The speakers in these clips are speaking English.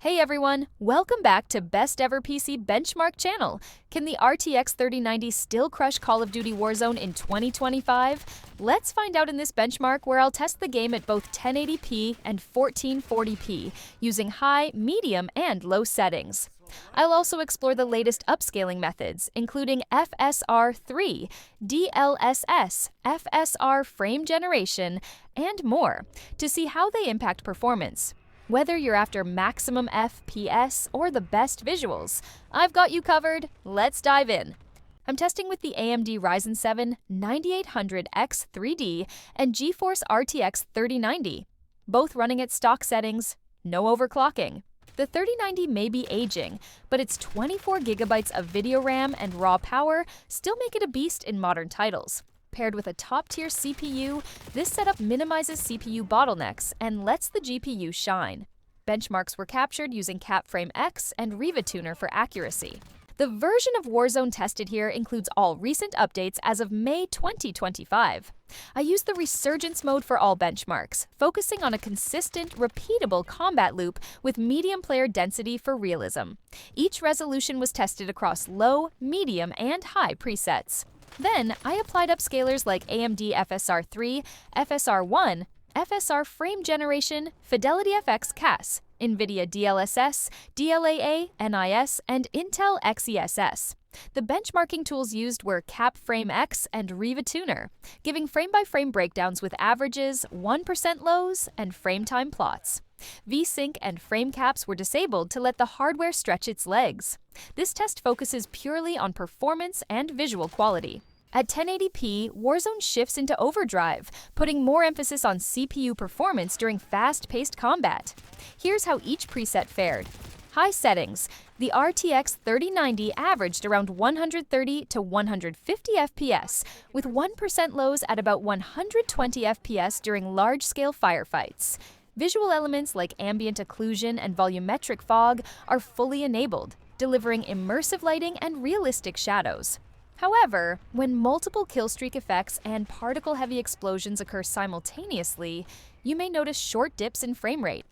Hey everyone, welcome back to Best Ever PC Benchmark channel. Can the RTX 3090 still crush Call of Duty Warzone in 2025? Let's find out in this benchmark where I'll test the game at both 1080p and 1440p using high, medium, and low settings. I'll also explore the latest upscaling methods, including FSR3, DLSS, FSR frame generation, and more, to see how they impact performance. Whether you're after maximum FPS or the best visuals, I've got you covered. Let's dive in. I'm testing with the AMD Ryzen 7 9800X 3D and GeForce RTX 3090, both running at stock settings, no overclocking. The 3090 may be aging, but its 24 gigabytes of video RAM and raw power still make it a beast in modern titles. Paired with a top-tier CPU, this setup minimizes CPU bottlenecks and lets the GPU shine. Benchmarks were captured using CapFrame X and Riva Tuner for accuracy. The version of Warzone tested here includes all recent updates as of May 2025. I used the Resurgence mode for all benchmarks, focusing on a consistent, repeatable combat loop with medium player density for realism. Each resolution was tested across low, medium, and high presets. Then, I applied upscalers like AMD FSR3, FSR1, FSR frame generation, Fidelity FX CAS, NVIDIA DLSS, DLAA, NIS, and Intel XeSS. The benchmarking tools used were CapFrame X and Riva Tuner, giving frame-by-frame breakdowns with averages, 1% lows, and frame time plots. VSync and frame caps were disabled to let the hardware stretch its legs. This test focuses purely on performance and visual quality. At 1080p, Warzone shifts into overdrive, putting more emphasis on CPU performance during fast-paced combat. Here's how each preset fared. High settings. The RTX 3090 averaged around 130 to 150 FPS, with 1% lows at about 120 FPS during large-scale firefights. Visual elements like ambient occlusion and volumetric fog are fully enabled, delivering immersive lighting and realistic shadows. However, when multiple killstreak effects and particle-heavy explosions occur simultaneously, you may notice short dips in frame rate.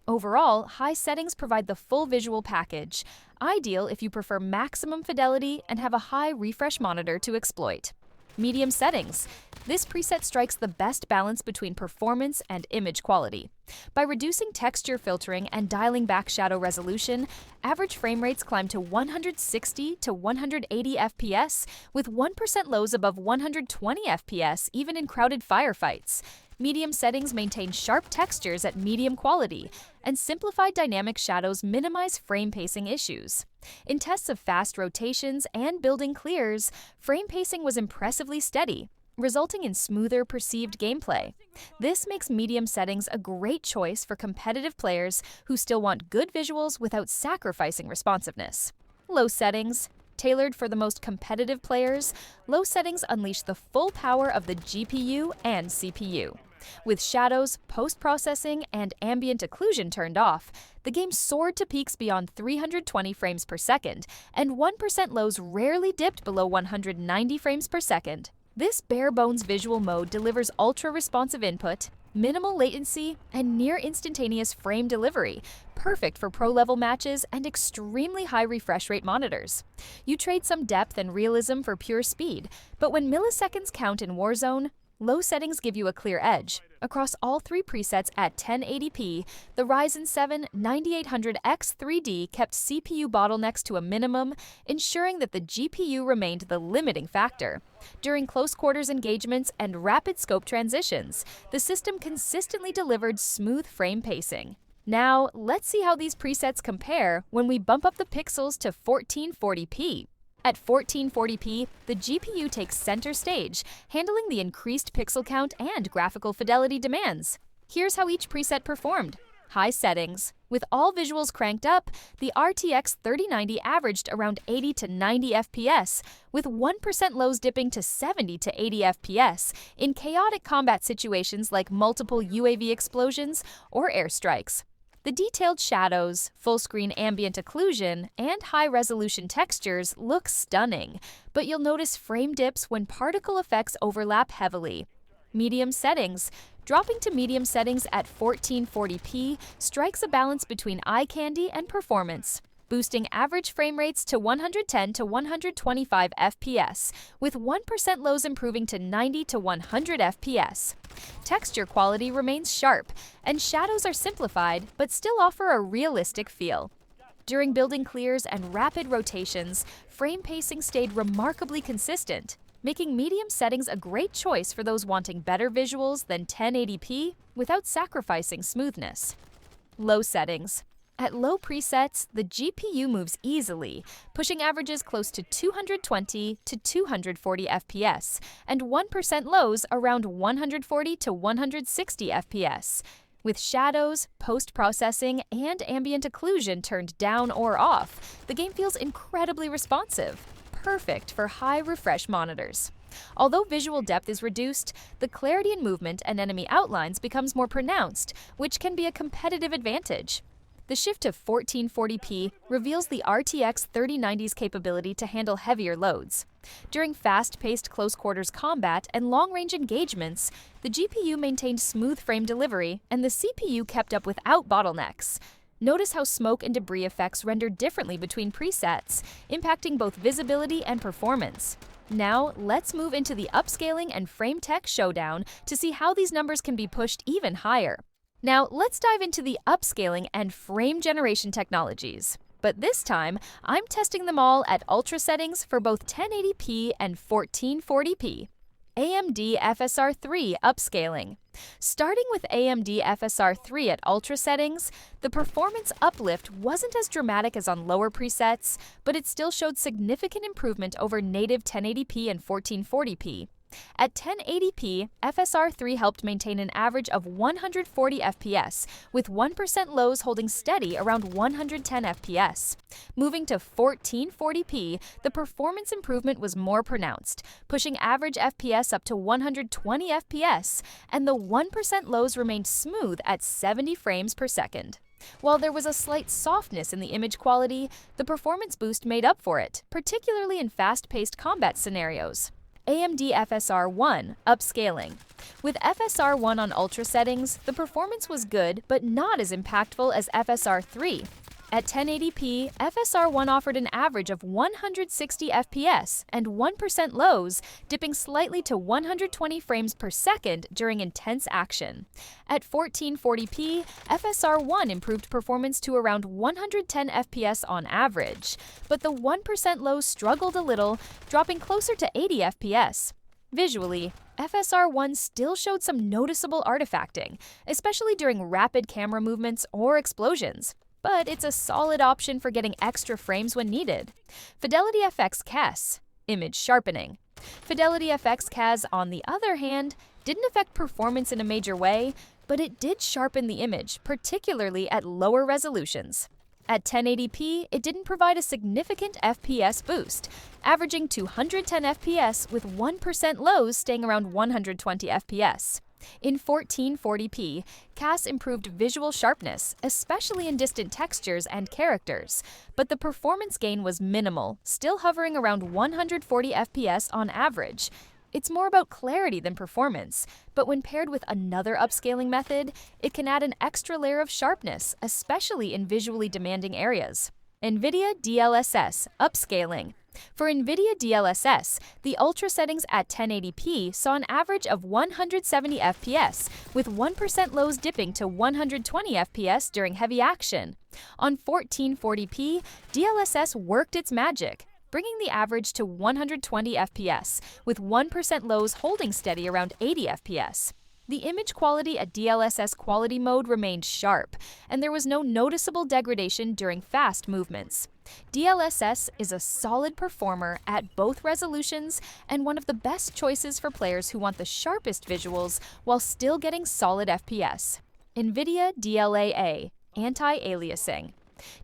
Overall, high settings provide the full visual package, ideal if you prefer maximum fidelity and have a high refresh monitor to exploit. Medium settings. This preset strikes the best balance between performance and image quality. By reducing texture filtering and dialing back shadow resolution, average frame rates climb to 160 to 180 FPS, with 1% lows above 120 FPS even in crowded firefights. Medium settings maintain sharp textures at medium quality, and simplified dynamic shadows minimize frame pacing issues. In tests of fast rotations and building clears, frame pacing was impressively steady, resulting in smoother perceived gameplay. This makes medium settings a great choice for competitive players who still want good visuals without sacrificing responsiveness. Low settings. Tailored for the most competitive players, low settings unleash the full power of the GPU and CPU. With shadows, post-processing, and ambient occlusion turned off, the game soared to peaks beyond 320 frames per second, and 1% lows rarely dipped below 190 frames per second. This bare-bones visual mode delivers ultra-responsive input, minimal latency, and near-instantaneous frame delivery, perfect for pro-level matches and extremely high refresh rate monitors. You trade some depth and realism for pure speed, but when milliseconds count in Warzone, low settings give you a clear edge. Across all three presets at 1080p, the Ryzen 7 9800X 3D kept CPU bottlenecks to a minimum, ensuring that the GPU remained the limiting factor. During close quarters engagements and rapid scope transitions, the system consistently delivered smooth frame pacing. Now, let's see how these presets compare when we bump up the pixels to 1440p. At 1440p, the GPU takes center stage, handling the increased pixel count and graphical fidelity demands. Here's how each preset performed. High settings. With all visuals cranked up, the RTX 3090 averaged around 80 to 90 FPS, with 1% lows dipping to 70 to 80 FPS in chaotic combat situations like multiple UAV explosions or airstrikes. The detailed shadows, full-screen ambient occlusion, and high-resolution textures look stunning, but you'll notice frame dips when particle effects overlap heavily. Medium settings. Dropping to medium settings at 1440p strikes a balance between eye candy and performance, boosting average frame rates to 110 to 125 FPS, with 1% lows improving to 90 to 100 FPS. Texture quality remains sharp, and shadows are simplified but still offer a realistic feel. During building clears and rapid rotations, frame pacing stayed remarkably consistent, making medium settings a great choice for those wanting better visuals than 1080p without sacrificing smoothness. Low settings. At low presets, the GPU moves easily, pushing averages close to 220 to 240 FPS, and 1% lows around 140 to 160 FPS. With shadows, post-processing, and ambient occlusion turned down or off, the game feels incredibly responsive, perfect for high refresh monitors. Although visual depth is reduced, the clarity in movement and enemy outlines becomes more pronounced, which can be a competitive advantage. The shift to 1440p reveals the RTX 3090's capability to handle heavier loads. During fast-paced close-quarters combat and long-range engagements, the GPU maintained smooth frame delivery and the CPU kept up without bottlenecks. Notice how smoke and debris effects render differently between presets, impacting both visibility and performance. Now, let's move into the upscaling and frame tech showdown to see how these numbers can be pushed even higher. Now, let's dive into the upscaling and frame generation technologies. But this time, I'm testing them all at ultra settings for both 1080p and 1440p. AMD FSR3 upscaling. Starting with AMD FSR3 at ultra settings, the performance uplift wasn't as dramatic as on lower presets, but it still showed significant improvement over native 1080p and 1440p. At 1080p, FSR3 helped maintain an average of 140 FPS, with 1% lows holding steady around 110 FPS. Moving to 1440p, the performance improvement was more pronounced, pushing average FPS up to 120 FPS, and the 1% lows remained smooth at 70 frames per second. While there was a slight softness in the image quality, the performance boost made up for it, particularly in fast-paced combat scenarios. AMD FSR1 upscaling. With FSR1 on ultra settings, the performance was good but not as impactful as FSR3. At 1080p, FSR1 offered an average of 160 FPS and 1% lows, dipping slightly to 120 frames per second during intense action. At 1440p, FSR1 improved performance to around 110 FPS on average, but the 1% lows struggled a little, dropping closer to 80 FPS. Visually, FSR1 still showed some noticeable artifacting, especially during rapid camera movements or explosions. But it's a solid option for getting extra frames when needed. Fidelity FX CAS, image sharpening. Fidelity FX CAS, on the other hand, didn't affect performance in a major way, but it did sharpen the image, particularly at lower resolutions. At 1080p, it didn't provide a significant FPS boost, averaging 210 FPS with 1% lows staying around 120 FPS. In 1440p, CAS improved visual sharpness, especially in distant textures and characters, but the performance gain was minimal, still hovering around 140 FPS on average. It's more about clarity than performance, but when paired with another upscaling method, it can add an extra layer of sharpness, especially in visually demanding areas. NVIDIA DLSS upscaling. For NVIDIA DLSS, the ultra settings at 1080p saw an average of 170 FPS, with 1% lows dipping to 120 FPS during heavy action. On 1440p, DLSS worked its magic, bringing the average to 120 FPS, with 1% lows holding steady around 80 FPS. The image quality at DLSS quality mode remained sharp, and there was no noticeable degradation during fast movements. DLSS is a solid performer at both resolutions and one of the best choices for players who want the sharpest visuals while still getting solid FPS. NVIDIA DLAA, anti-aliasing.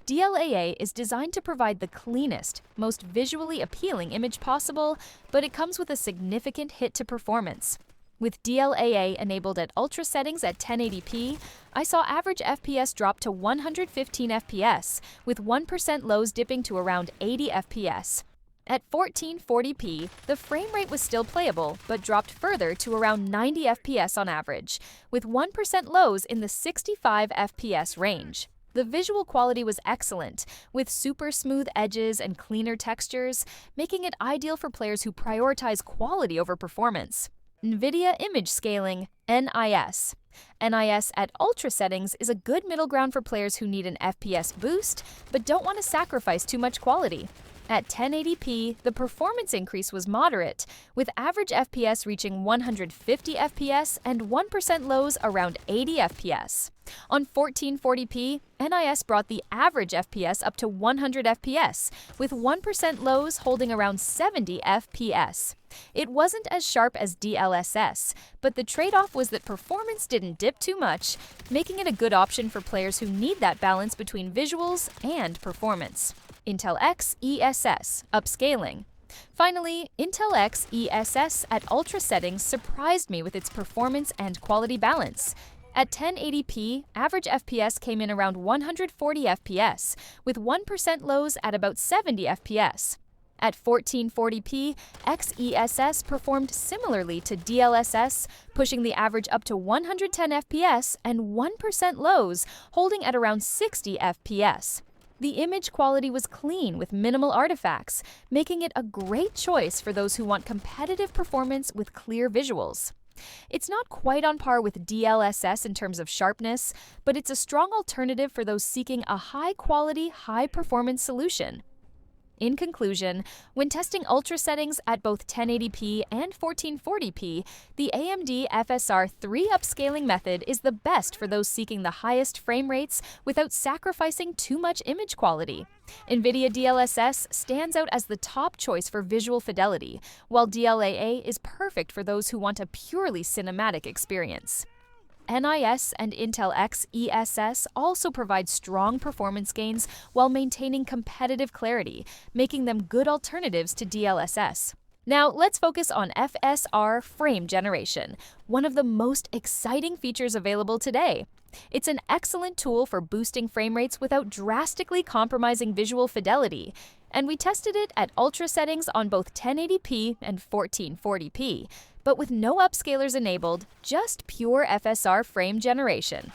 DLAA is designed to provide the cleanest, most visually appealing image possible, but it comes with a significant hit to performance. With DLAA enabled at ultra settings at 1080p, I saw average FPS drop to 115 FPS, with 1% lows dipping to around 80 FPS. At 1440p, the frame rate was still playable, but dropped further to around 90 FPS on average, with 1% lows in the 65 FPS range. The visual quality was excellent, with super smooth edges and cleaner textures, making it ideal for players who prioritize quality over performance. NVIDIA Image Scaling, NIS. NIS at ultra settings is a good middle ground for players who need an FPS boost, but don't want to sacrifice too much quality. At 1080p, the performance increase was moderate, with average FPS reaching 150 FPS and 1% lows around 80 FPS. On 1440p, NIS brought the average FPS up to 100 FPS, with 1% lows holding around 70 FPS. It wasn't as sharp as DLSS, but the trade-off was that performance didn't dip too much, making it a good option for players who need that balance between visuals and performance. Intel X ESS Upscaling. Finally, Intel X ESS at ultra settings surprised me with its performance and quality balance. At 1080p, average FPS came in around 140 FPS, with 1% lows at about 70 FPS. At 1440p, XESS performed similarly to DLSS, pushing the average up to 110 FPS and 1% lows, holding at around 60 FPS. The image quality was clean with minimal artifacts, making it a great choice for those who want competitive performance with clear visuals. It's not quite on par with DLSS in terms of sharpness, but it's a strong alternative for those seeking a high-quality, high-performance solution. In conclusion, when testing ultra settings at both 1080p and 1440p, the AMD FSR 3 upscaling method is the best for those seeking the highest frame rates without sacrificing too much image quality. NVIDIA DLSS stands out as the top choice for visual fidelity, while DLAA is perfect for those who want a purely cinematic experience. NIS and Intel X ESS also provide strong performance gains while maintaining competitive clarity, making them good alternatives to DLSS. Now, let's focus on FSR frame generation, one of the most exciting features available today. It's an excellent tool for boosting frame rates without drastically compromising visual fidelity, and we tested it at ultra settings on both 1080p and 1440p. But with no upscalers enabled, just pure FSR frame generation.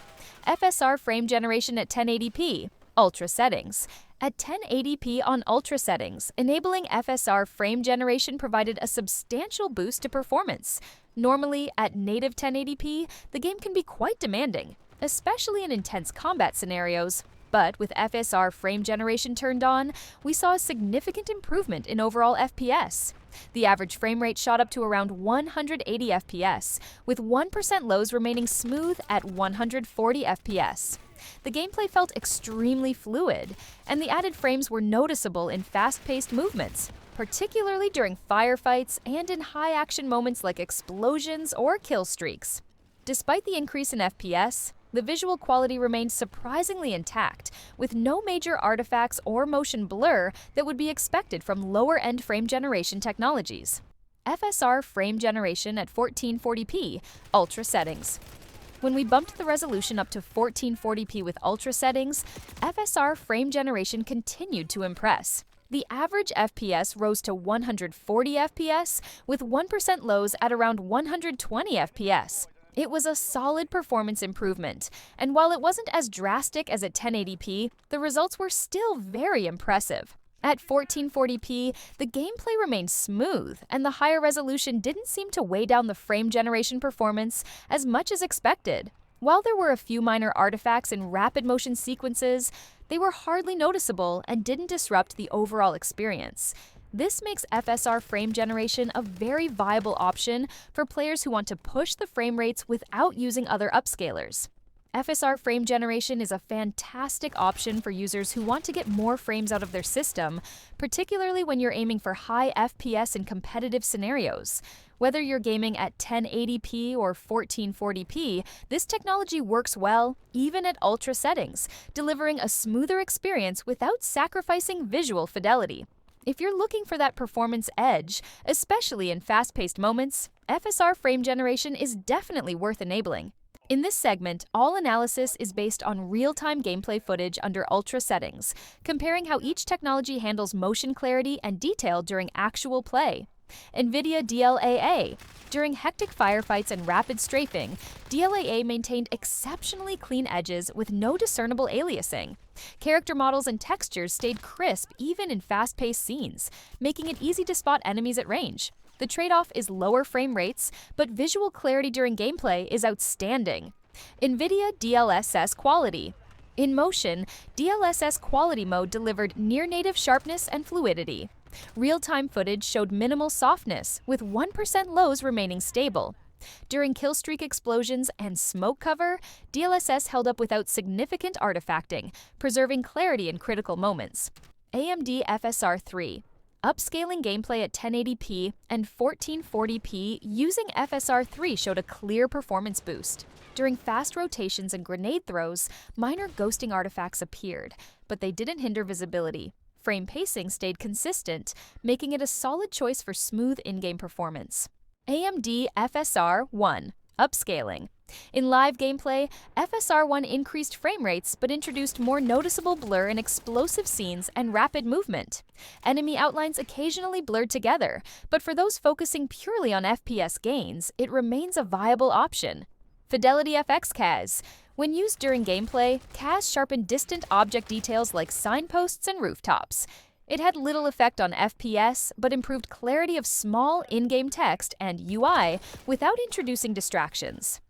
FSR frame generation at 1080p, ultra settings. At 1080p on ultra settings, enabling FSR frame generation provided a substantial boost to performance. Normally, at native 1080p, the game can be quite demanding, especially in intense combat scenarios. But with FSR frame generation turned on, we saw a significant improvement in overall FPS. The average frame rate shot up to around 180 FPS, with 1% lows remaining smooth at 140 FPS. The gameplay felt extremely fluid, and the added frames were noticeable in fast-paced movements, particularly during firefights and in high-action moments like explosions or kill streaks. Despite the increase in FPS, the visual quality remained surprisingly intact, with no major artifacts or motion blur that would be expected from lower-end frame generation technologies. FSR frame generation at 1440p, ultra settings. When we bumped the resolution up to 1440p with ultra settings, FSR frame generation continued to impress. The average FPS rose to 140 FPS, with 1% lows at around 120 FPS. It was a solid performance improvement, and while it wasn't as drastic as at 1080p, the results were still very impressive. At 1440p, the gameplay remained smooth, and the higher resolution didn't seem to weigh down the frame generation performance as much as expected. While there were a few minor artifacts in rapid motion sequences, they were hardly noticeable and didn't disrupt the overall experience. This makes FSR frame generation a very viable option for players who want to push the frame rates without using other upscalers. FSR frame generation is a fantastic option for users who want to get more frames out of their system, particularly when you're aiming for high FPS in competitive scenarios. Whether you're gaming at 1080p or 1440p, this technology works well, even at ultra settings, delivering a smoother experience without sacrificing visual fidelity. If you're looking for that performance edge, especially in fast-paced moments, FSR frame generation is definitely worth enabling. In this segment, all analysis is based on real-time gameplay footage under Ultra settings, comparing how each technology handles motion clarity and detail during actual play. NVIDIA DLAA. During hectic firefights and rapid strafing, DLAA maintained exceptionally clean edges with no discernible aliasing. Character models and textures stayed crisp even in fast-paced scenes, making it easy to spot enemies at range. The trade-off is lower frame rates, but visual clarity during gameplay is outstanding. NVIDIA DLSS quality. In motion, DLSS quality mode delivered near-native sharpness and fluidity. Real-time footage showed minimal softness, with 1% lows remaining stable. During killstreak explosions and smoke cover, DLSS held up without significant artifacting, preserving clarity in critical moments. AMD FSR3. Upscaling gameplay at 1080p and 1440p using FSR3 showed a clear performance boost. During fast rotations and grenade throws, minor ghosting artifacts appeared, but they didn't hinder visibility. Frame pacing stayed consistent, making it a solid choice for smooth in-game performance. AMD FSR1. Upscaling. In live gameplay, FSR1 increased frame rates but introduced more noticeable blur in explosive scenes and rapid movement. Enemy outlines occasionally blurred together, but for those focusing purely on FPS gains, it remains a viable option. Fidelity FX CAS. When used during gameplay, CAS sharpened distant object details like signposts and rooftops. It had little effect on FPS, but improved clarity of small in-game text and UI without introducing distractions.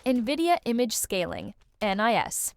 NVIDIA Image Scaling, NIS.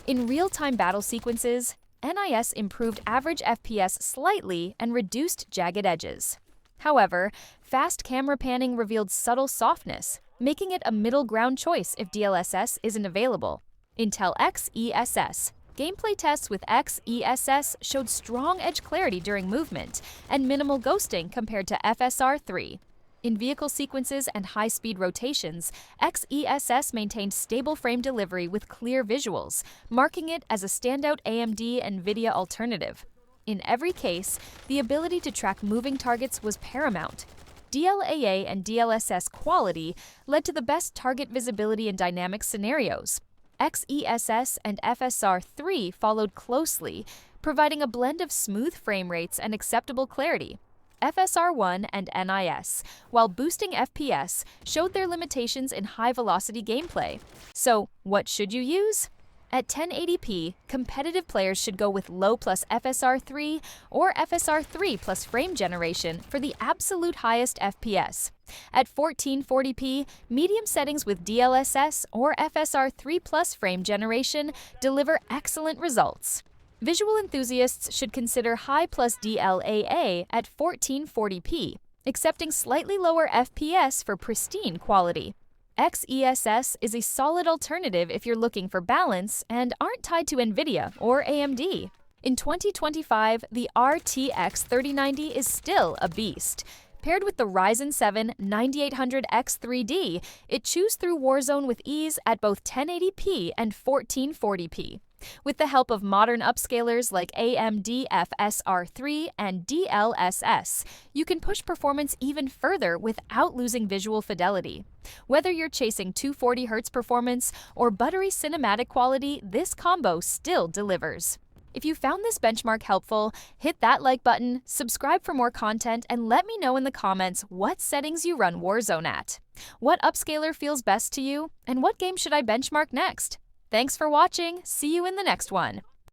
In real-time battle sequences, NIS improved average FPS slightly and reduced jagged edges. However, fast camera panning revealed subtle softness, making it a middle ground choice if DLSS isn't available. Intel XESS. Gameplay tests with XESS showed strong edge clarity during movement and minimal ghosting compared to FSR3. In vehicle sequences and high-speed rotations, XESS maintained stable frame delivery with clear visuals, marking it as a standout AMD NVIDIA alternative. In every case, the ability to track moving targets was paramount. DLAA and DLSS quality led to the best target visibility in dynamic scenarios. XESS and FSR3 followed closely, providing a blend of smooth frame rates and acceptable clarity. FSR1 and NIS, while boosting FPS, showed their limitations in high-velocity gameplay. So, what should you use? At 1080p, competitive players should go with low plus FSR3 or FSR3 plus frame generation for the absolute highest FPS. At 1440p, medium settings with DLSS or FSR3 plus frame generation deliver excellent results. Visual enthusiasts should consider high plus DLAA at 1440p, accepting slightly lower FPS for pristine quality. XESS is a solid alternative if you're looking for balance and aren't tied to NVIDIA or AMD. In 2025, the RTX 3090 is still a beast. Paired with the Ryzen 7 9800X3D, it chews through Warzone with ease at both 1080p and 1440p. With the help of modern upscalers like AMD FSR3 and DLSS, you can push performance even further without losing visual fidelity. Whether you're chasing 240Hz performance or buttery cinematic quality, this combo still delivers. If you found this benchmark helpful, hit that like button, subscribe for more content, and let me know in the comments what settings you run Warzone at. What upscaler feels best to you, and what game should I benchmark next? Thanks for watching. See you in the next one.